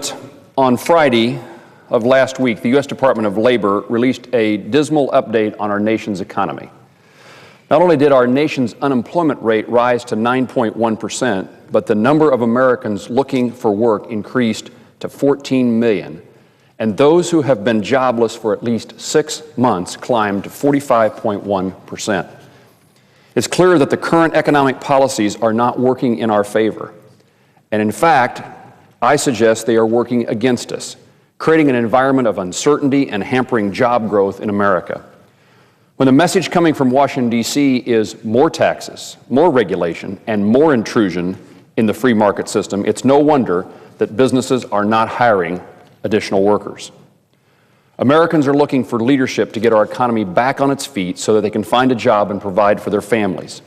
President, on Friday of last week, the U.S. Department of Labor released a dismal update on our nation's economy. Not only did our nation's unemployment rate rise to 9.1%, but the number of Americans looking for work increased to 14 million, and those who have been jobless for at least 6 months climbed to 45.1%. It's clear that the current economic policies are not working in our favor, and in fact, I suggest they are working against us, creating an environment of uncertainty and hampering job growth in America. When the message coming from Washington, D.C. is more taxes, more regulation, and more intrusion in the free market system, it's no wonder that businesses are not hiring additional workers. Americans are looking for leadership to get our economy back on its feet so that they can find a job and provide for their families.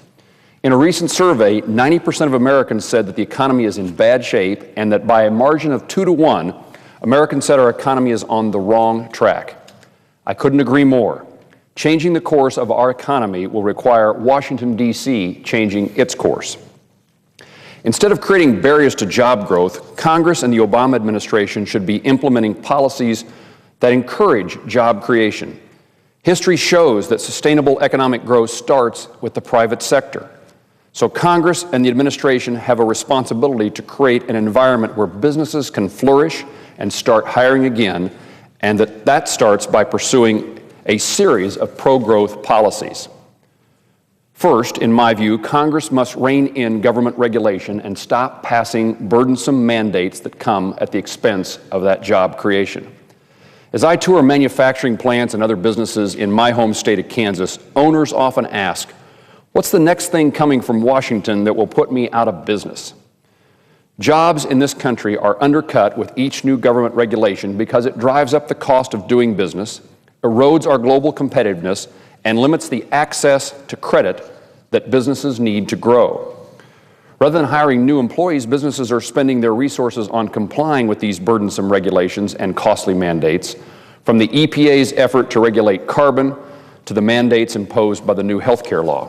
In a recent survey, 90% of Americans said that the economy is in bad shape and that by a margin of 2 to 1, Americans said our economy is on the wrong track. I couldn't agree more. Changing the course of our economy will require Washington, D.C. changing its course. Instead of creating barriers to job growth, Congress and the Obama administration should be implementing policies that encourage job creation. History shows that sustainable economic growth starts with the private sector. So Congress and the administration have a responsibility to create an environment where businesses can flourish and start hiring again, and that starts by pursuing a series of pro-growth policies. First, in my view, Congress must rein in government regulation and stop passing burdensome mandates that come at the expense of that job creation. As I tour manufacturing plants and other businesses in my home state of Kansas, owners often ask, "What's the next thing coming from Washington that will put me out of business?" Jobs in this country are undercut with each new government regulation because it drives up the cost of doing business, erodes our global competitiveness, and limits the access to credit that businesses need to grow. Rather than hiring new employees, businesses are spending their resources on complying with these burdensome regulations and costly mandates, from the EPA's effort to regulate carbon to the mandates imposed by the new health care law.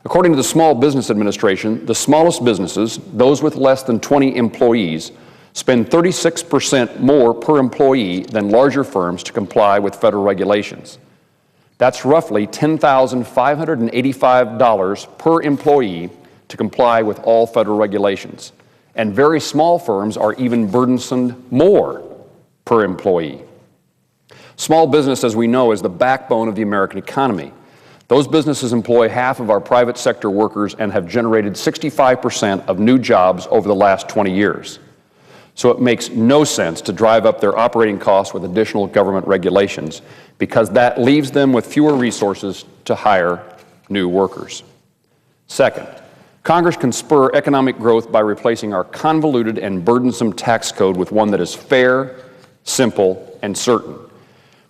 According to the Small Business Administration, the smallest businesses, those with less than 20 employees, spend 36% more per employee than larger firms to comply with federal regulations. That's roughly $10,585 per employee to comply with all federal regulations. And very small firms are even burdensomed more per employee. Small business, as we know, is the backbone of the American economy. Those businesses employ half of our private sector workers and have generated 65% of new jobs over the last 20 years. So it makes no sense to drive up their operating costs with additional government regulations, because that leaves them with fewer resources to hire new workers. Second, Congress can spur economic growth by replacing our convoluted and burdensome tax code with one that is fair, simple, and certain.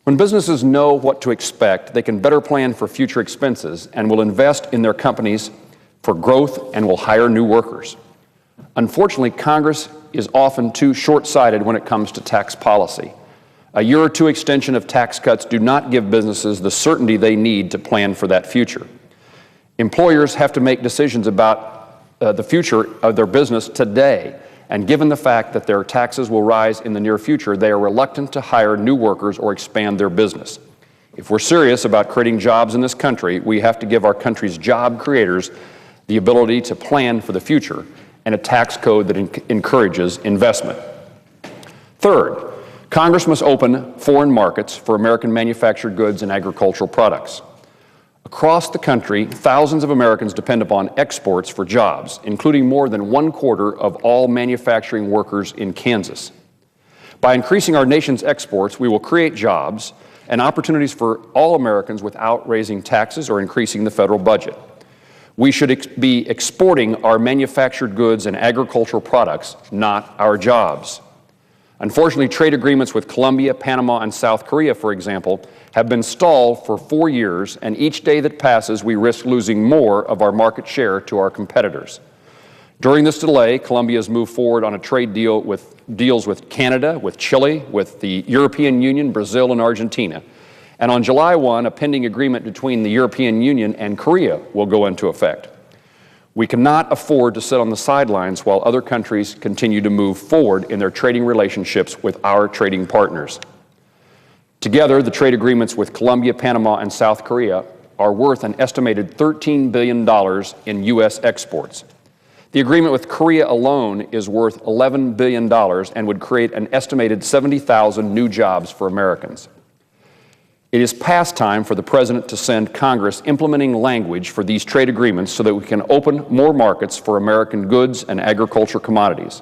When businesses know what to expect, they can better plan for future expenses and will invest in their companies for growth and will hire new workers. Unfortunately, Congress is often too short-sighted when it comes to tax policy. A year or two extension of tax cuts do not give businesses the certainty they need to plan for that future. Employers have to make decisions about the future of their business today, and given the fact that their taxes will rise in the near future, they are reluctant to hire new workers or expand their business. If we're serious about creating jobs in this country, we have to give our country's job creators the ability to plan for the future and a tax code that encourages investment. Third, Congress must open foreign markets for American manufactured goods and agricultural products. Across the country, thousands of Americans depend upon exports for jobs, including more than 1/4 of all manufacturing workers in Kansas. By increasing our nation's exports, we will create jobs and opportunities for all Americans without raising taxes or increasing the federal budget. We should be exporting our manufactured goods and agricultural products, not our jobs. Unfortunately, trade agreements with Colombia, Panama, and South Korea, for example, have been stalled for 4 years, and each day that passes, we risk losing more of our market share to our competitors. During this delay, Colombia has moved forward on a trade deal with deals with Canada, with Chile, with the European Union, Brazil, and Argentina. And on July 1, a pending agreement between the European Union and Korea will go into effect. We cannot afford to sit on the sidelines while other countries continue to move forward in their trading relationships with our trading partners. Together, the trade agreements with Colombia, Panama, and South Korea are worth an estimated $13 billion in U.S. exports. The agreement with Korea alone is worth $11 billion and would create an estimated 70,000 new jobs for Americans. It is past time for the President to send Congress implementing language for these trade agreements so that we can open more markets for American goods and agriculture commodities.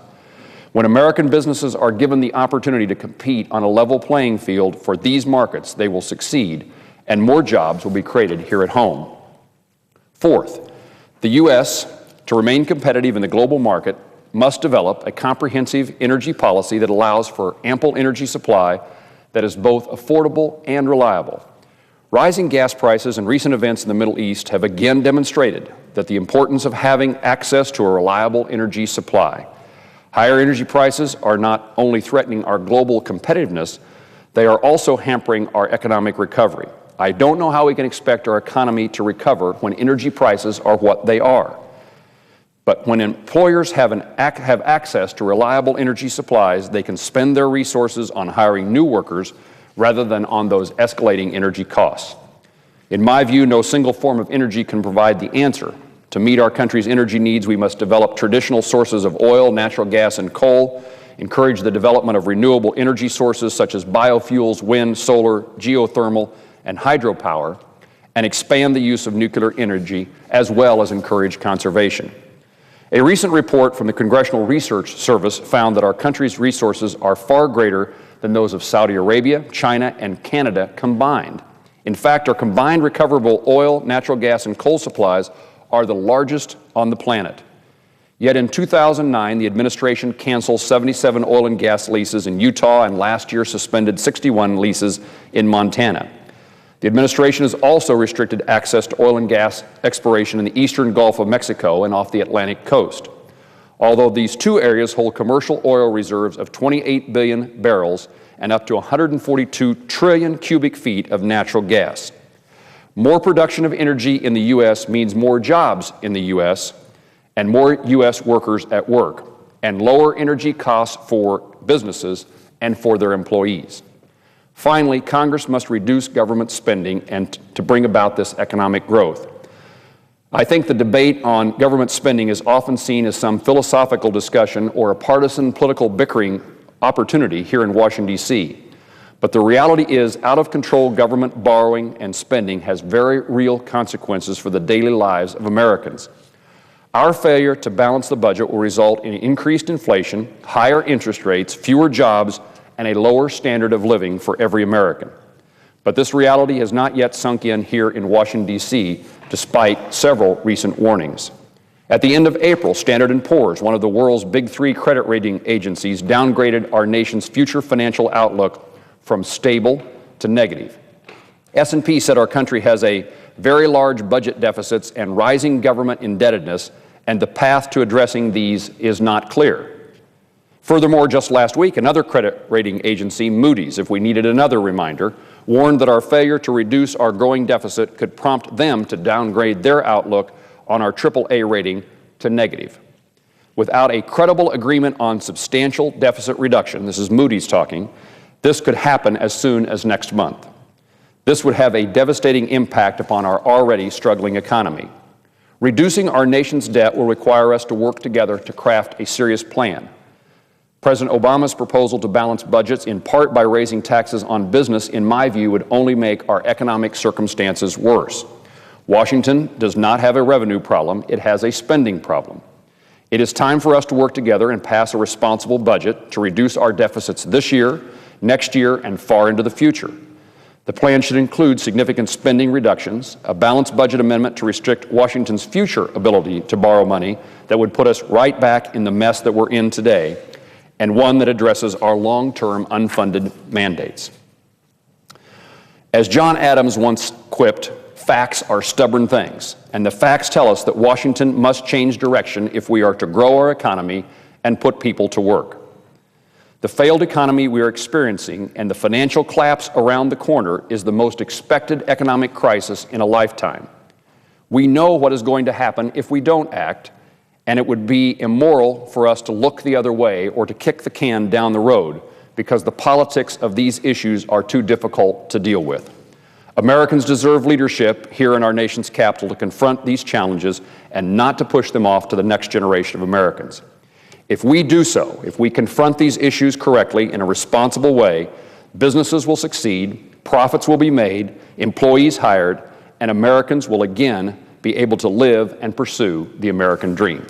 When American businesses are given the opportunity to compete on a level playing field for these markets, they will succeed, and more jobs will be created here at home. Fourth, the U.S., to remain competitive in the global market, must develop a comprehensive energy policy that allows for ample energy supply that is both affordable and reliable. Rising gas prices and recent events in the Middle East have again demonstrated that the importance of having access to a reliable energy supply. Higher energy prices are not only threatening our global competitiveness, they are also hampering our economic recovery. I don't know how we can expect our economy to recover when energy prices are what they are. But when employers have access to reliable energy supplies, they can spend their resources on hiring new workers rather than on those escalating energy costs. In my view, no single form of energy can provide the answer. To meet our country's energy needs, we must develop traditional sources of oil, natural gas, and coal, encourage the development of renewable energy sources such as biofuels, wind, solar, geothermal, and hydropower, and expand the use of nuclear energy, as well as encourage conservation. A recent report from the Congressional Research Service found that our country's resources are far greater than those of Saudi Arabia, China, and Canada combined. In fact, our combined recoverable oil, natural gas, and coal supplies are the largest on the planet. Yet in 2009, the administration canceled 77 oil and gas leases in Utah and last year suspended 61 leases in Montana. The administration has also restricted access to oil and gas exploration in the eastern Gulf of Mexico and off the Atlantic coast. Although these two areas hold commercial oil reserves of 28 billion barrels and up to 142 trillion cubic feet of natural gas. More production of energy in the U.S. means more jobs in the U.S. and more U.S. workers at work, and lower energy costs for businesses and for their employees. Finally, Congress must reduce government spending and to bring about this economic growth. I think the debate on government spending is often seen as some philosophical discussion or a partisan political bickering opportunity here in Washington, D.C. But the reality is, out-of-control government borrowing and spending has very real consequences for the daily lives of Americans. Our failure to balance the budget will result in increased inflation, higher interest rates, fewer jobs, and a lower standard of living for every American. But this reality has not yet sunk in here in Washington, D.C., despite several recent warnings. At the end of April, Standard & Poor's, one of the world's big three credit rating agencies, downgraded our nation's future financial outlook from stable to negative. S&P said our country has a very large budget deficits and rising government indebtedness, and the path to addressing these is not clear. Furthermore, just last week, another credit rating agency, Moody's, if we needed another reminder, warned that our failure to reduce our growing deficit could prompt them to downgrade their outlook on our AAA rating to negative. Without a credible agreement on substantial deficit reduction, this is Moody's talking, this could happen as soon as next month. This would have a devastating impact upon our already struggling economy. Reducing our nation's debt will require us to work together to craft a serious plan. President Obama's proposal to balance budgets, in part by raising taxes on business, in my view, would only make our economic circumstances worse. Washington does not have a revenue problem, it has a spending problem. It is time for us to work together and pass a responsible budget to reduce our deficits this year, next year, and far into the future. The plan should include significant spending reductions, a balanced budget amendment to restrict Washington's future ability to borrow money that would put us right back in the mess that we're in today, and one that addresses our long-term unfunded mandates. As John Adams once quipped, facts are stubborn things, and the facts tell us that Washington must change direction if we are to grow our economy and put people to work. The failed economy we are experiencing and the financial collapse around the corner is the most expected economic crisis in a lifetime. We know what is going to happen if we don't act, and it would be immoral for us to look the other way or to kick the can down the road because the politics of these issues are too difficult to deal with. Americans deserve leadership here in our nation's capital to confront these challenges and not to push them off to the next generation of Americans. If we do so, if we confront these issues correctly in a responsible way, businesses will succeed, profits will be made, employees hired, and Americans will again be able to live and pursue the American dream.